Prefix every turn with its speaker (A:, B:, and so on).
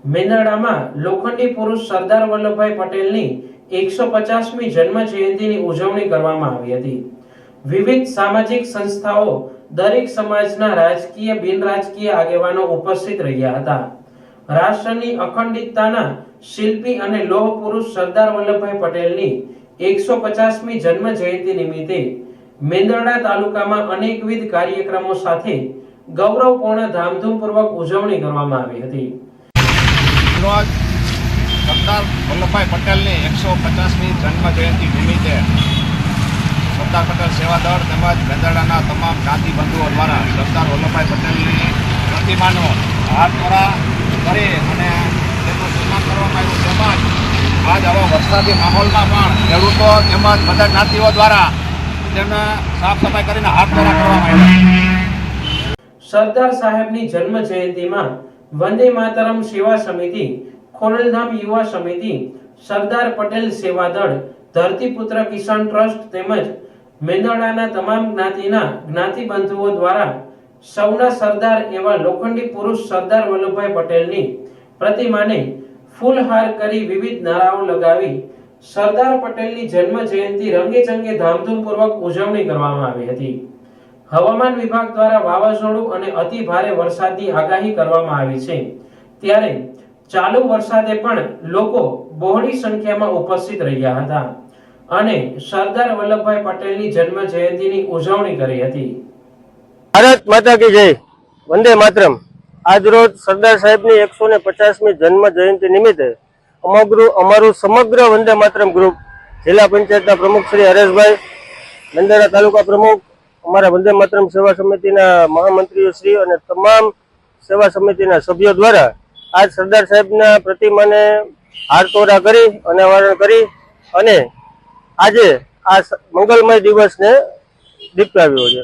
A: મેંદરડામાં લોખંડી પુરુષ સરદાર વલ્લભભાઈ પટેલની 150મી જન્મ જયંતિની ઉજવણી કરવામાં આવી હતી। વિવિધ સામાજિક સંસ્થાઓ, દરેક સમાજના રાજકીય બિન રાજકીય આગેવાનો ઉપસ્થિત રહ્યા હતા। રાષ્ટ્રની અખંડિતતાના શિલ્પી અને લોહ પુરુષ સરદાર વલ્લભભાઈ પટેલની 150મી જન્મ જયંતિ નિમિત્તે મેંદરડા તાલુકામાં અનેકવિધ કાર્યક્રમો સાથે ગૌરવપૂર્ણ ધામધૂમપૂર્વક ઉજવણી કરવામાં આવી હતી।
B: રોજ સરદાર વલ્લભભાઈ પટેલની 150મી જન્મ જયંતિ નિમિત્તે સરદાર પટેલ સેવા દળ તેમજ મેંદરડાના તમામ જ્ઞાતિ બંધુઓ દ્વારા સરદાર વલ્લભભાઈ પટેલની પ્રતિમાનો હાથ દ્વારા કરી અને તેનું સન્માન કરવામાં આવ્યું। તેમજ આજ આવા વરસાદી માહોલમાં પણ ખેડૂતો તેમજ બધા જ્ઞાતિઓ દ્વારા તેમને સાફ સફાઈ કરીને હાથ દ્વારા કરવામાં આવ્યા।
A: સરદાર સાહેબની જન્મ જયંતિમાં વંદે માતરમ સેવા સમિતિ, ખોડલધામ યુવા સમિતિ, સરદાર પટેલ સેવા દળ, ધરતીપુત્ર કિસાન ટ્રસ્ટ તેમજ મેંદરડાના તમામ જ્ઞાતિના જ્ઞાતિબંધુઓ દ્વારા સૌના સરદાર એવા લોખંડી પુરુષ સરદાર વલ્લભભાઈ પટેલની પ્રતિમાને ફૂલહાર કરી વિવિધ નારાઓ લગાવી સરદાર પટેલની જન્મ જયંતિ રંગેચંગે ધામધૂમપૂર્વક ઉજવણી કરવામાં આવી હતી। હવામાન વિભાગ દ્વારા વાવાઝોડું અને અતિ ભારે વરસાદની આગાહી કરવામાં આવી છે, ત્યારે ચાલુ વરસાદે પણ લોકો બહોળી સંખ્યામાં ઉપસ્થિત રહ્યા હતા અને સરદાર વલ્લભભાઈ પટેલની જન્મ જયંતિની ઉજવણી કરી હતી।
C: ભારત માતા કી જય, વંદે માતરમ। આજ રોજ સરદાર સાહેબની 150મી જન્મ જયંતિ નિમિત્તે અમારું સમગ્ર વંદે માતરમ ગ્રુપ, જિલ્લા પંચાયતના પ્રમુખ શ્રી હરેશભાઈ, મેંદરડા તાલુકા પ્રમુખ, અમારા વંદે માતરમ સેવા સમિતિના મહામંત્રીઓ શ્રી અને તમામ સેવા સમિતિના સભ્યો દ્વારા આજ સરદાર સાહેબના પ્રતિમાને હારતોરા કરી અનાવરણ કરી અને આજે આ મંગલમય દિવસને દીપાવ્યો છે।